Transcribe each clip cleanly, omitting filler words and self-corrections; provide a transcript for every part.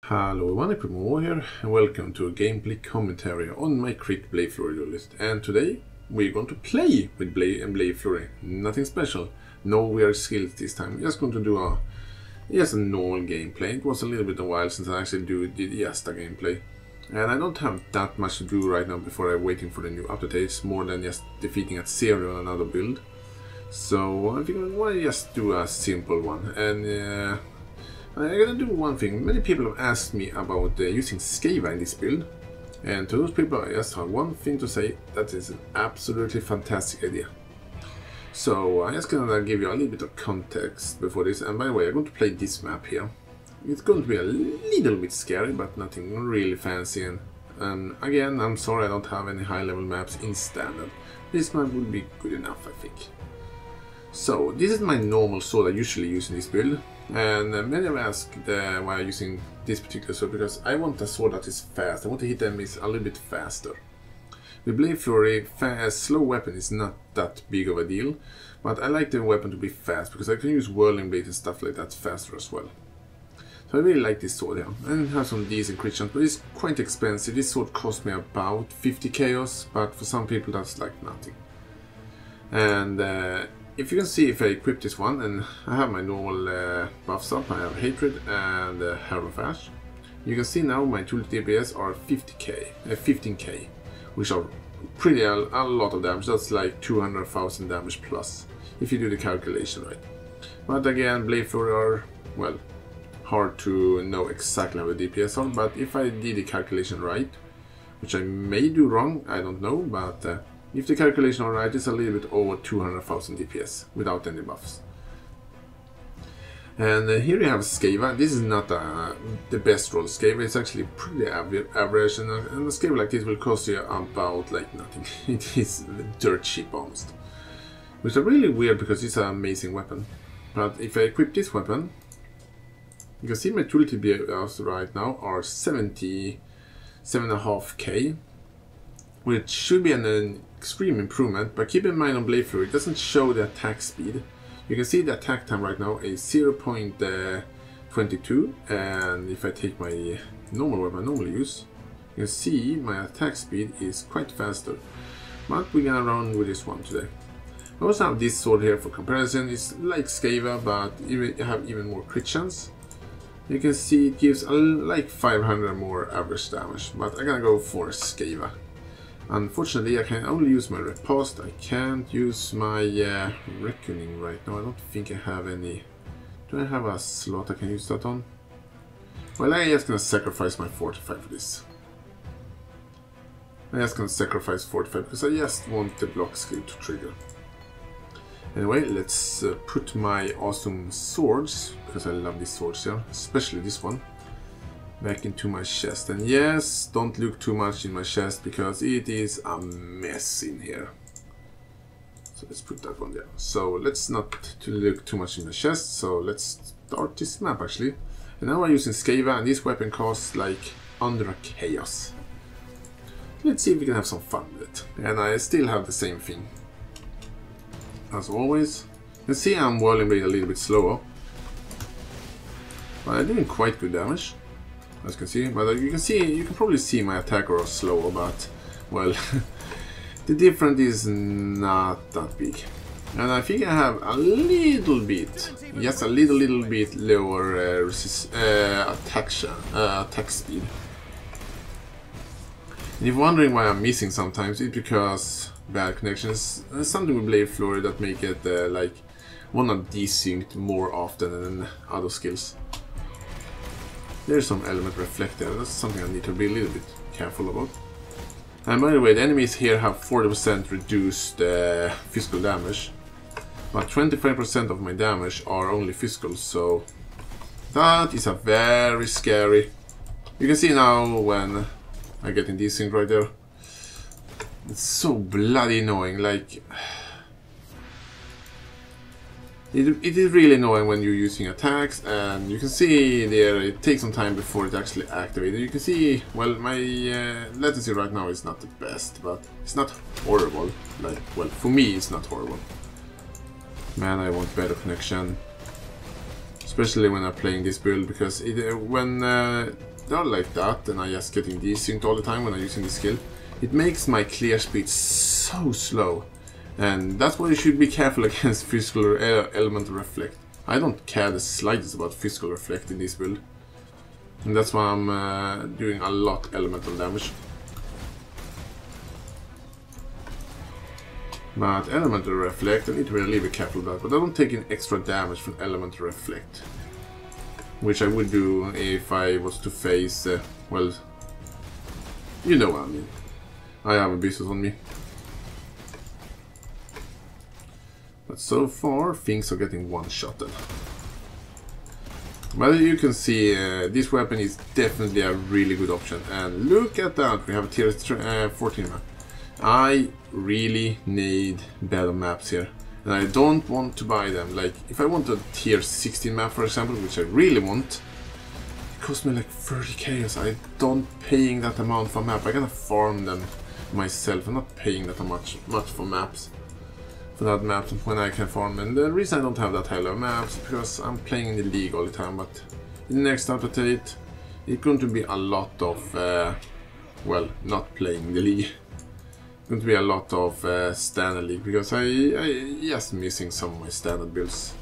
Hello everyone, Primo here, and welcome to a gameplay commentary on my crit Blade Flurry Duelist. And today we're going to play with Blade and Blade Flurry. Nothing special, no weird skills this time. We're just going to do a normal gameplay. It was a little bit a while since I actually did just a gameplay. And I don't have that much to do right now before I'm waiting for the new updates, more than just defeating at 0 on another build. So I think I want to just do a simple one. And I'm gonna do one thing. Many people have asked me about using Skava in this build, and to those people I just have one thing to say: that is an absolutely fantastic idea. So I'm just gonna give you a little bit of context before this. And by the way, I'm going to play this map here. It's going to be a little bit scary, but nothing really fancy. And again, I'm sorry I don't have any high-level maps in standard. This map will be good enough, I think. So this is my normal sword I usually use in this build. And many have asked why I'm using this particular sword, because I want a sword that is fast. I want to hit enemies a little bit faster. With Blade Flurry, slow weapon is not that big of a deal, but I like the weapon to be fast, because I can use whirling blades and stuff like that faster as well. So I really like this sword here, and it has some decent crit chance, but it's quite expensive. This sword cost me about 50 chaos, but for some people that's like nothing. And if you can see, if I equip this one, and I have my normal buffs up, I have Hatred and Herald of Ash. You can see now my tool DPS are 15k, which are pretty a lot of damage. That's like 200,000 damage plus, if you do the calculation right. But again, Blade Flurry are, well, hard to know exactly how the DPS are, but if I did the calculation right, which I may do wrong, I don't know, but if the calculation are right, it's a little bit over 200,000 DPS without any buffs. And here you have Skava. This is not the best roll Skava. It's actually pretty average, and a Skava like this will cost you about like nothing. It is dirt cheap almost, which is really weird because it's an amazing weapon. But if I equip this weapon, you can see my tool TBS right now are 77.5k, which should be an extreme improvement, but keep in mind on Blade Flurry it doesn't show the attack speed. You can see the attack time right now is 0.22, and if I take my normal weapon I normally use, you can see my attack speed is quite faster. But we're gonna run with this one today. I also have this sword here for comparison. It's like Skava, but you have even more crit chance. You can see it gives like 500 more average damage, but I'm gonna go for Skava. Unfortunately, I can only use my Riposte. I can't use my Reckoning right now. I don't think I have any. Do I have a slot I can use that on? Well, I'm just gonna sacrifice my Fortify for this. I'm just gonna sacrifice Fortify because I just want the block skill to trigger. Anyway, let's put my awesome swords, because I love these swords here, especially this one, back into my chest. And yes, don't look too much in my chest because it is a mess in here. So let's put that one there. So let's not look too much in my chest. So let's start this map actually. And now I'm using Skava, and this weapon costs like under a chaos. Let's see if we can have some fun with it. And I still have the same thing as always. You can see I'm whirling blade a little bit slower, but I'm doing quite good damage, as you can see. But you can probably see my attacker are slower, but well, the difference is not that big. And I think I have a little bit, just a little bit lower attack speed. And if you're wondering why I'm missing sometimes, it's because bad connections. There's something with Blade Flurry that make it like wanna desynced more often than other skills. There's some element reflect there. That's something I need to be a little bit careful about. And by the way, the enemies here have 40% reduced physical damage, but 25% of my damage are only physical, so that is a very scary. You can see now when I get in desync right there. It's so bloody annoying, like it is really annoying when you're using attacks, and you can see there it takes some time before it actually activates. You can see, well, my latency right now is not the best, but it's not horrible. Like, well, for me it's not horrible. Man, I want better connection. especially when I'm playing this build, because when they're like that, and I just getting desynced all the time when I'm using this skill, it makes my clear speed so slow. And that's why you should be careful against physical or elemental reflect. I don't care the slightest about physical reflect in this build. And that's why I'm doing a lot elemental damage. But elemental reflect, I need to really be careful about that. But I don't take in extra damage from elemental reflect. Which I would do if I was to face, well, you know what I mean. I have abysses on me. But so far, things are getting one-shotted. But as you can see, this weapon is definitely a really good option. And look at that, we have a tier 14 map. I really need better maps here. And I don't want to buy them. Like, if I want a tier 16 map, for example, which I really want, it costs me like 30k, so I don't paying that amount for a map. I gotta farm them myself. I'm not paying that much for maps. For that map when I can farm. And the reason I don't have that high level maps is because I'm playing in the league all the time. But in the next update, it's going to be a lot of, well, not playing the league. It's going to be a lot of standard league, because I just missing some of my standard builds.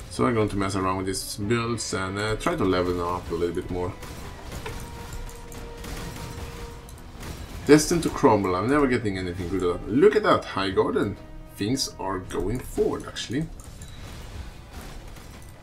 So I'm going to mess around with these builds and try to level them up a little bit more. Destined to crumble, I'm never getting anything good at that. Look at that, High Garden. Things are going forward, actually.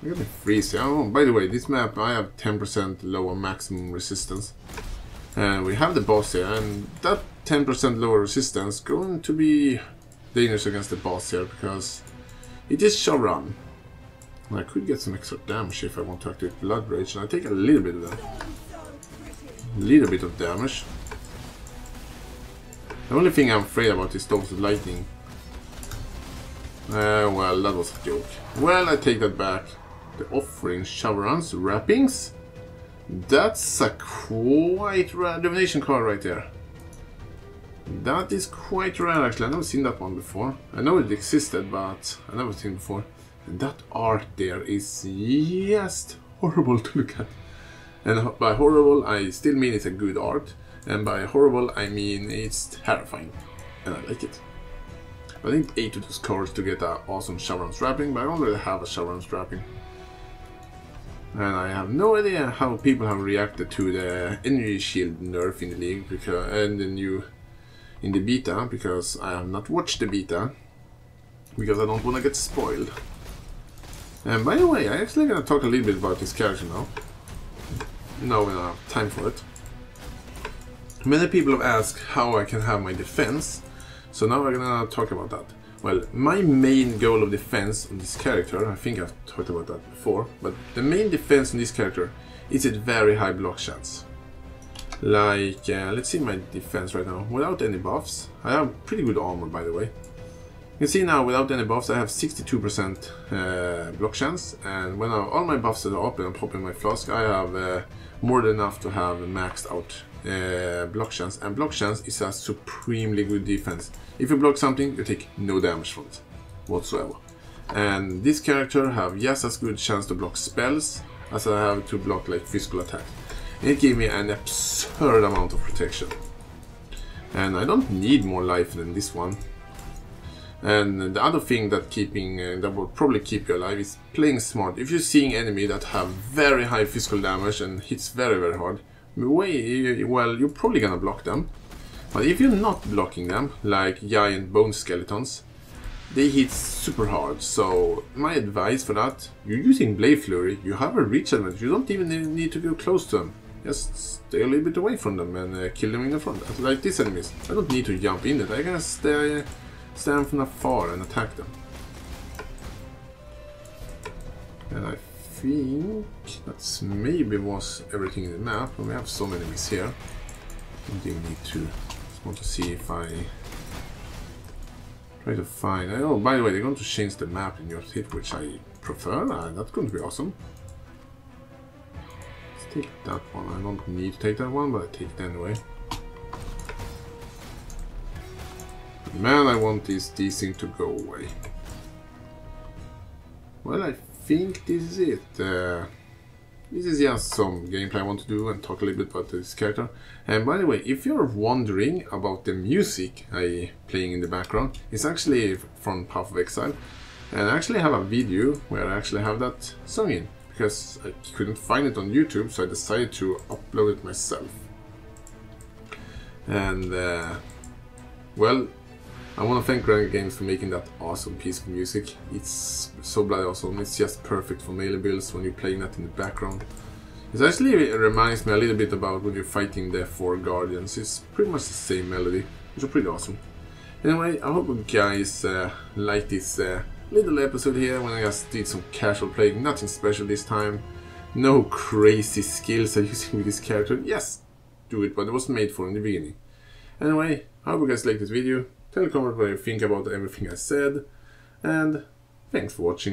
Look at the freeze. Oh, by the way, this map I have 10% lower maximum resistance. And we have the boss here, and that 10% lower resistance going to be dangerous against the boss here, because it is shove run. I could get some extra damage if I want to activate Blood Rage, and I take a little bit of that. A little bit of damage. The only thing I'm afraid about is storms of lightning. Well, that was a joke. Well, I take that back. The offering, Shoverans, wrappings. That's a quite rare divination card right there. That is quite rare, actually. I've never seen that one before. I know it existed, but I've never seen it before. And that art there is just horrible to look at. And by horrible, I still mean it's a good art. And by horrible, I mean it's terrifying. And I like it. I think 8 to 2 scores to get an awesome Shoverans wrapping, but I already have a Shoverans wrapping. And I have no idea how people have reacted to the energy shield nerf in the league, because and in the beta, because I have not watched the beta, because I don't want to get spoiled. And by the way, I actually gonna talk a little bit about this character now. Now when I have time for it. Many people have asked how I can have my defense, so now we're gonna talk about that. Well, my main goal of defense on this character, I think I've talked about that before, but the main defense on this character is at very high block chance. Like, let's see my defense right now. Without any buffs, I have pretty good armor, by the way. You can see now, without any buffs, I have 62% block chance, and when all my buffs are up and I'm popping my flask, I have more than enough to have maxed out block chance. And block chance is a supremely good defense. If you block something, you take no damage from it whatsoever. And this character have just as good chance to block spells as I have to block like physical attack. It gave me an absurd amount of protection. And I don't need more life than this one. And the other thing that that will probably keep you alive is playing smart. If you're seeing enemy that have very high physical damage and hits very very hard, well, you're probably gonna block them. But if you're not blocking them, like giant bone skeletons, they hit super hard. So my advice for that, you're using Blade Flurry, you have a reach advantage, you don't even need to go close to them. Just stay a little bit away from them and kill them in the front. Like these enemies, I don't need to jump in it, I can stand from afar and attack them. And I think that's maybe was everything in the map, and we have some enemies here. I think we need to want to see if I try to find. Oh, by the way, they're going to change the map in your hit, which I prefer. That's going to be awesome. Let's take that one. I don't need to take that one, but I take it anyway. Man, I want these things to go away. Well, I think this is it. this is just some gameplay I want to do and talk a little bit about this character. And by the way, if you're wondering about the music I playing in the background, it's actually from Path of Exile. And I actually have a video where I actually have that song in, because I couldn't find it on YouTube, so I decided to upload it myself. And well, I want to thank Granny Games for making that awesome piece of music. It's so bloody awesome. It's just perfect for melee builds when you're playing that in the background. It actually reminds me a little bit about when you're fighting the 4 Guardians. It's pretty much the same melody, which is pretty awesome. Anyway, I hope you guys like this little episode here when I just did some casual playing. Nothing special this time. No crazy skills I'm using with this character. Yes, do it, but it was made for in the beginning. Anyway, I hope you guys like this video. Tell me in the comments what you think about everything I said, and thanks for watching.